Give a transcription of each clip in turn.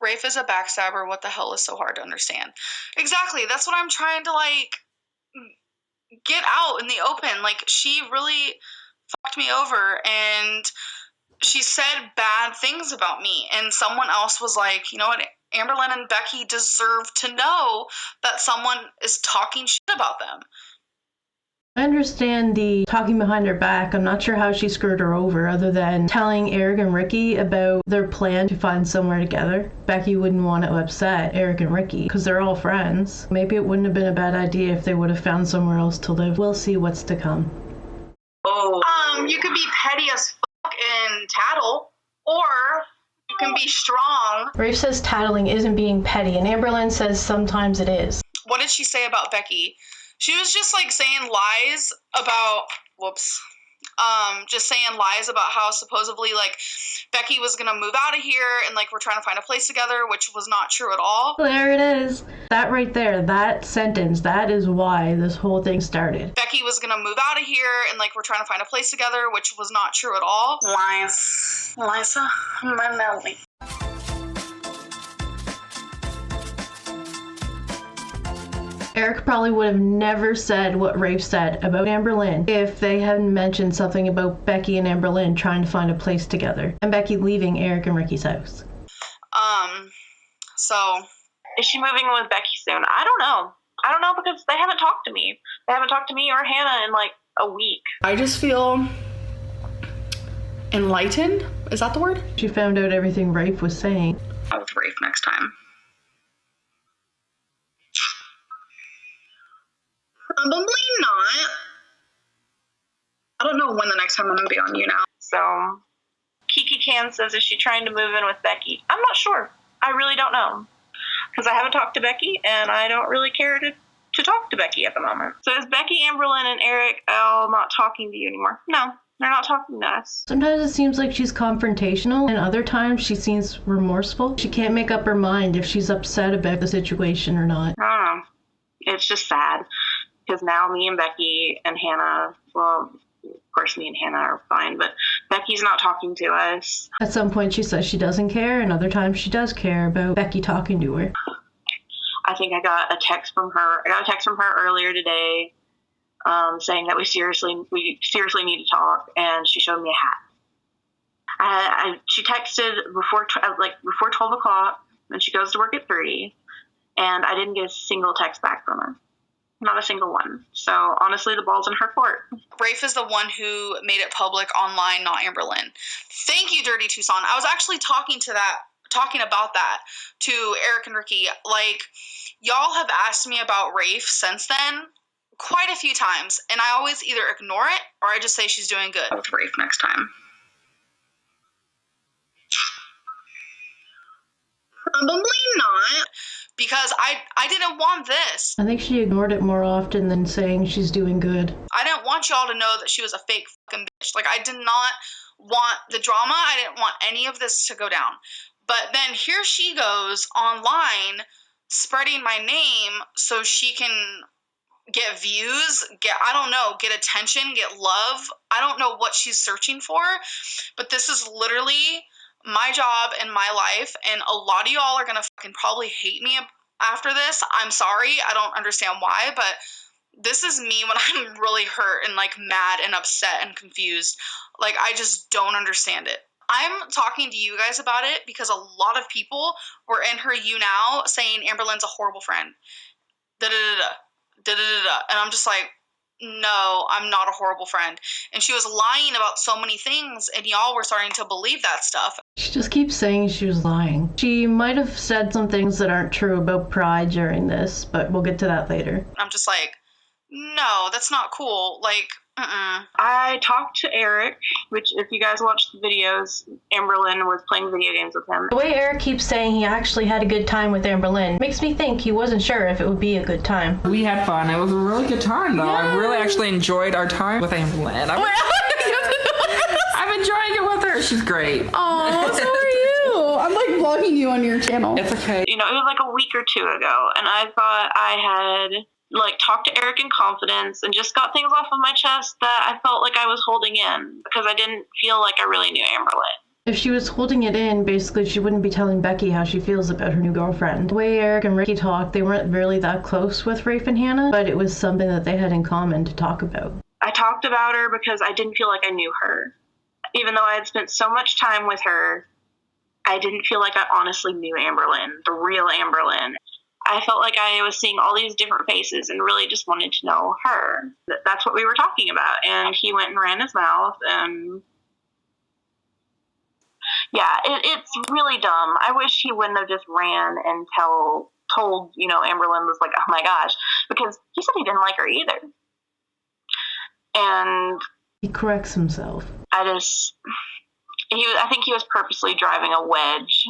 Rafe is a backstabber. What the hell is so hard to understand? Exactly. That's what I'm trying to, like, get out in the open. Like, she really fucked me over, and she said bad things about me, and someone else was like, you know what, Amberlynn and Becky deserve to know that someone is talking shit about them. I understand the talking behind her back. I'm not sure how she screwed her over other than telling Eric and Rickie about their plan to find somewhere together. Becky wouldn't want to upset Eric and Rickie because they're all friends. Maybe it wouldn't have been a bad idea if they would have found somewhere else to live. We'll see what's to come. You could be petty as fuck and tattle, or you can be strong. Rafe says tattling isn't being petty, and Amberlynn says sometimes it is. What did she say about Becky? She was just, like, saying lies about, just saying lies about how supposedly, like, Becky was gonna move out of here and, like, we're trying to find a place together, which was not true at all. There it is. That right there, that sentence, that is why this whole thing started. Becky was gonna move out of here and, like, we're trying to find a place together, which was not true at all. Lies. Liza Minnelli. Eric probably would have never said what Rafe said about Amberlynn if they hadn't mentioned something about Becky and Amberlynn trying to find a place together and Becky leaving Eric and Rickie's house. So is she moving in with Becky soon? I don't know because they haven't talked to me. They haven't talked to me or Hannah in like a week. I just feel enlightened. Is that the word? She found out everything Rafe was saying. I'll with Rafe next time. Probably not. I don't know when the next time I'm going to be on YouNow. So, Kiki Can says, is she trying to move in with Becky? I'm not sure. I really don't know. Because I haven't talked to Becky, and I don't really care to talk to Becky at the moment. So is Becky, Amberlynn, and Eric all not talking to you anymore? No, they're not talking to us. Sometimes it seems like she's confrontational, and other times she seems remorseful. She can't make up her mind if she's upset about the situation or not. I don't know. It's just sad. Because now me and Becky and Hannah, well, of course me and Hannah are fine, but Becky's not talking to us. At some point she says she doesn't care, and other times she does care about Becky talking to her. I think I got a text from her. I got a text from her earlier today saying that we seriously need to talk, and she showed me a hat. She texted before 12 o'clock, and she goes to work at 3, and I didn't get a single text back from her. Not a single one. So honestly, the ball's in her court. Rafe is the one who made it public online, not Amberlynn. Thank you, Dirty Tucson. I was actually talking about that to Eric and Rickie. Like, y'all have asked me about Rafe since then quite a few times, and I always either ignore it or I just say she's doing good. With Rafe next time. Probably not. Because I didn't want this. I think she ignored it more often than saying she's doing good. I didn't want y'all to know that she was a fake fucking bitch. Like, I did not want the drama. I didn't want any of this to go down. But then here she goes online spreading my name so she can get views, get attention, get love. I don't know what she's searching for, but this is literally my job and my life, and a lot of y'all are gonna fucking probably hate me after this. I'm sorry, I don't understand why, but this is me when I'm really hurt and, like, mad and upset and confused. Like, I just don't understand it. I'm talking to you guys about it because a lot of people were in her YouNow saying Amberlynn's a horrible friend. And I'm just like, no, I'm not a horrible friend. And she was lying about so many things, and y'all were starting to believe that stuff. She just keeps saying she was lying. She might have said some things that aren't true about Pride during this, but we'll get to that later. I'm just like, no, that's not cool. Like, I talked to Eric, which if you guys watched the videos, Amberlynn was playing video games with him. The way Eric keeps saying he actually had a good time with Amberlynn makes me think he wasn't sure if it would be a good time. We had fun. It was a really good time, though. Yes. I really actually enjoyed our time with Amberlynn. I'm enjoying it with her. She's great. Oh, so are you. I'm like vlogging you on your channel. It's okay. You know, it was like a week or two ago, and I thought I had talked to Eric in confidence and just got things off of my chest that I felt like I was holding in because I didn't feel like I really knew Amberlynn. If she was holding it in, basically she wouldn't be telling Becky how she feels about her new girlfriend. The way Eric and Rickie talked, they weren't really that close with Rafe and Hannah, but it was something that they had in common to talk about. I talked about her because I didn't feel like I knew her. Even though I had spent so much time with her, I didn't feel like I honestly knew Amberlynn, the real Amberlynn. I felt like I was seeing all these different faces and really just wanted to know her. That's what we were talking about. And he went and ran his mouth, and yeah, it's really dumb. I wish he wouldn't have just ran and told, Amberlynn was like, oh my gosh, because he said he didn't like her either. And he corrects himself. I think he was purposely driving a wedge.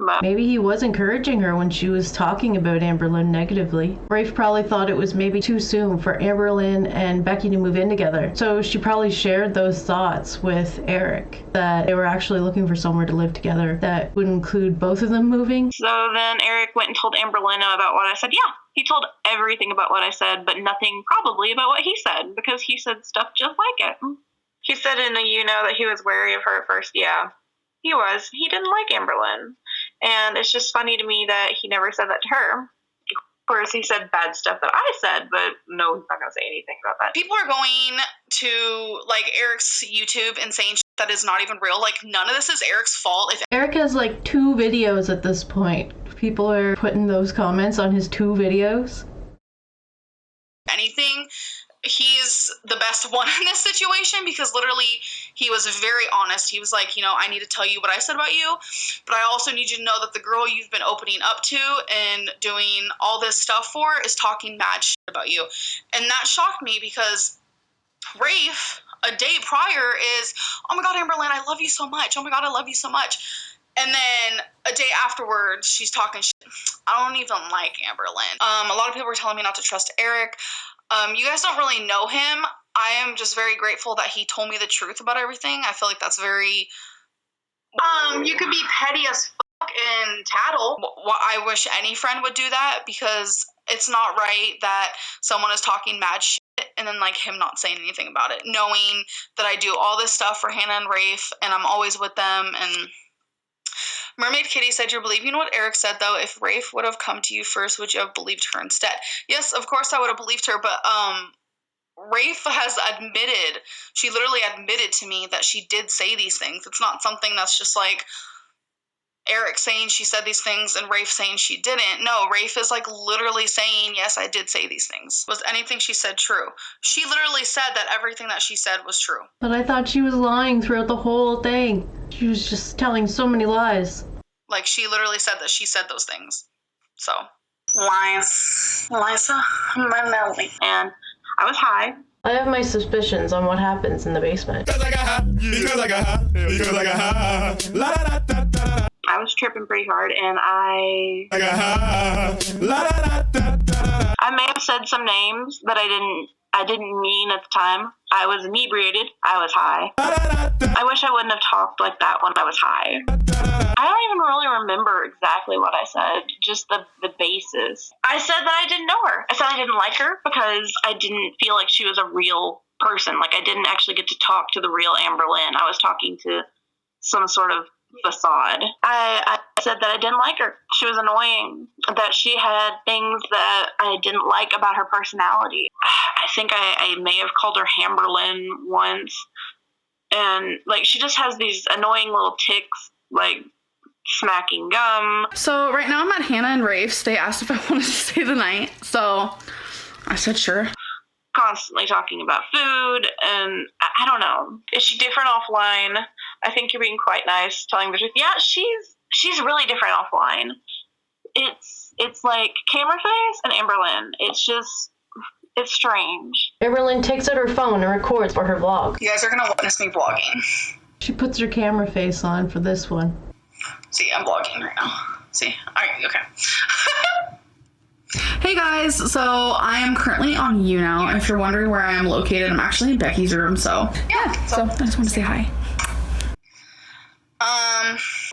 But maybe he was encouraging her when she was talking about Amberlynn negatively. Rafe probably thought it was maybe too soon for Amberlynn and Becky to move in together. So she probably shared those thoughts with Eric, that they were actually looking for somewhere to live together that would include both of them moving. So then Eric went and told Amberlynn about what I said. Yeah, he told everything about what I said, but nothing probably about what he said, because he said stuff just like it. He said in a YouNow that he was wary of her at first. Yeah, he was. He didn't like Amberlynn. And it's just funny to me that he never said that to her. Of course, he said bad stuff that I said, but no, he's not going to say anything about that. People are going to, Eric's YouTube and saying shit that is not even real. None of this is Eric's fault. If Eric has, 2 videos at this point. People are putting those comments on his 2 videos. anything, he's the best one in this situation, because literally he was very honest. He was like, I need to tell you what I said about you, but I also need you to know that the girl you've been opening up to and doing all this stuff for is talking mad shit about you. And that shocked me, because Rafe, a day prior, is, oh my God, Amberlynn, I love you so much. Oh my God, I love you so much. And then a day afterwards, she's talking shit. I don't even like Amberlynn. A lot of people were telling me not to trust Eric. You guys don't really know him. I am just very grateful that he told me the truth about everything. I feel like that's very... you could be petty as fuck and tattle. I wish any friend would do that, because it's not right that someone is talking mad shit and then, him not saying anything about it. Knowing that I do all this stuff for Hannah and Rafe, and I'm always with them, and... Mermaid Kitty said, you're believing what Eric said, though. If Rafe would have come to you first, would you have believed her instead? Yes, of course I would have believed her, but Rafe has admitted, she literally admitted to me that she did say these things. It's not something that's just Eric saying she said these things and Rafe saying she didn't. No, Rafe is literally saying, yes, I did say these things. Was anything she said true? She literally said that everything that she said was true. But I thought she was lying throughout the whole thing. She was just telling so many lies. She literally said that she said those things. So. Liza Minnelli. And I was high. I have my suspicions on what happens in the basement. I was tripping pretty hard, and I may have said some names that I didn't mean at the time. I was inebriated. I was high. I wish I wouldn't have talked like that when I was high. I don't even really remember exactly what I said, just the basis. I said that I didn't know her. I said I didn't like her because I didn't feel like she was a real person. I didn't actually get to talk to the real Amberlynn. I was talking to some sort of facade. I said that I didn't like her. She was annoying. That she had things that I didn't like about her personality. I think I may have called her Hamberlynn once. And, she just has these annoying little tics, smacking gum. So right now I'm at Hannah and Rafe's. They asked if I wanted to stay the night. So I said sure. Constantly talking about food, and I don't know. Is she different offline? I think you're being quite nice, telling the truth. Yeah, she's really different offline. It's like Camera Face and Amberlynn. It's strange. Amberlynn takes out her phone and records for her vlog. You guys are gonna witness me vlogging. She puts her camera face on for this one. See, I'm vlogging right now. See? Alright, okay. Hey guys, so I am currently on YouNow. If you're wondering where I am located, I'm actually in Becky's room, so yeah. So I just want to say hi.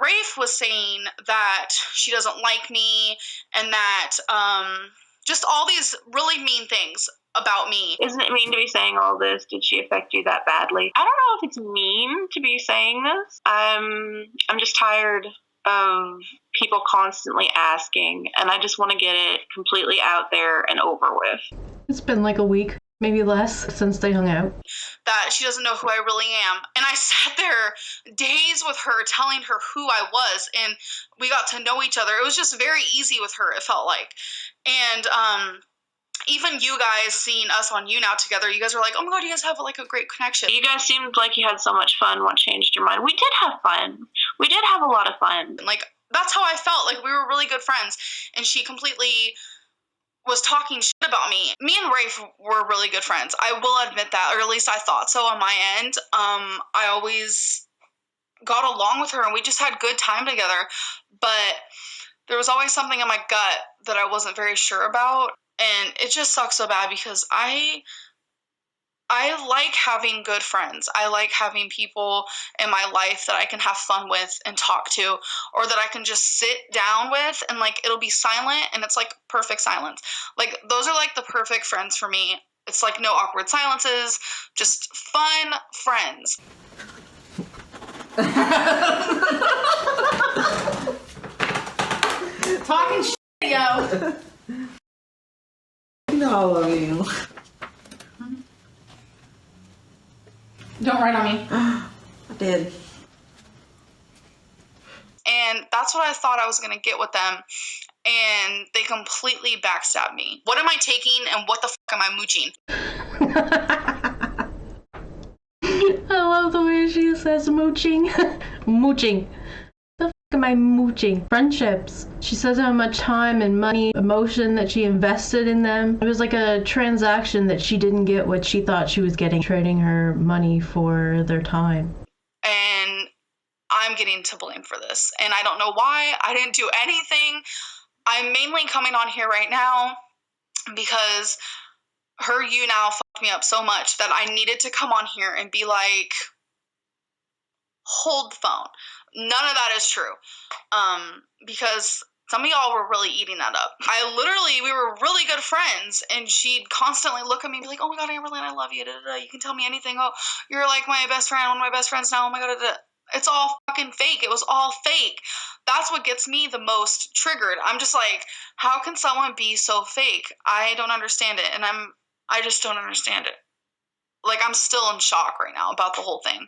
Rafe was saying that she doesn't like me, and that just all these really mean things about me. Isn't it mean to be saying all this? Did she affect you that badly? I don't know if it's mean to be saying this. I'm just tired of people constantly asking, and I just want to get it completely out there and over with. It's been like a week, maybe less, since they hung out. That she doesn't know who I really am. And I sat there days with her telling her who I was, and we got to know each other. It was just very easy with her, it felt like. And even you guys seeing us on YouNow together, you guys were like, oh my God, you guys have like a great connection. You guys seemed like you had so much fun. What changed your mind? We did have fun. We did have a lot of fun. Like, that's how I felt. Like, we were really good friends. And she completely was talking shit about me. Me and Rafe were really good friends. I will admit that, or at least I thought so on my end. I always got along with her, and we just had good time together. But there was always something in my gut that I wasn't very sure about. And it just sucks so bad because I like having good friends. I like having people in my life that I can have fun with and talk to, or that I can just sit down with and like it'll be silent and it's like perfect silence. Like those are like the perfect friends for me. It's like no awkward silences, just fun friends. Talking shit, yo. All of you. Don't write on me. I did. And that's what I thought I was going to get with them. And they completely backstabbed me. What am I taking and what the fuck am I mooching? I love the way she says mooching. Mooching. The fuck am I mooching? Friendships. She says how much time and money, emotion that she invested in them. It was like a transaction that she didn't get what she thought she was getting, trading her money for their time. And I'm getting to blame for this. And I don't know why. I didn't do anything. I'm mainly coming on here right now because her YouNow fucked me up so much that I needed to come on here and be like, hold the phone. None of that is true. Because some of y'all were really eating that up. We were really good friends, and she'd constantly look at me and be like, oh my God, Amberlynn, I love you. Da, da, da. You can tell me anything. Oh, you're like my best friend, one of my best friends now. Oh my God, da, da. It's all fucking fake. It was all fake. That's what gets me the most triggered. I'm just like, how can someone be so fake? I don't understand it, and I just don't understand it. Like, I'm still in shock right now about the whole thing.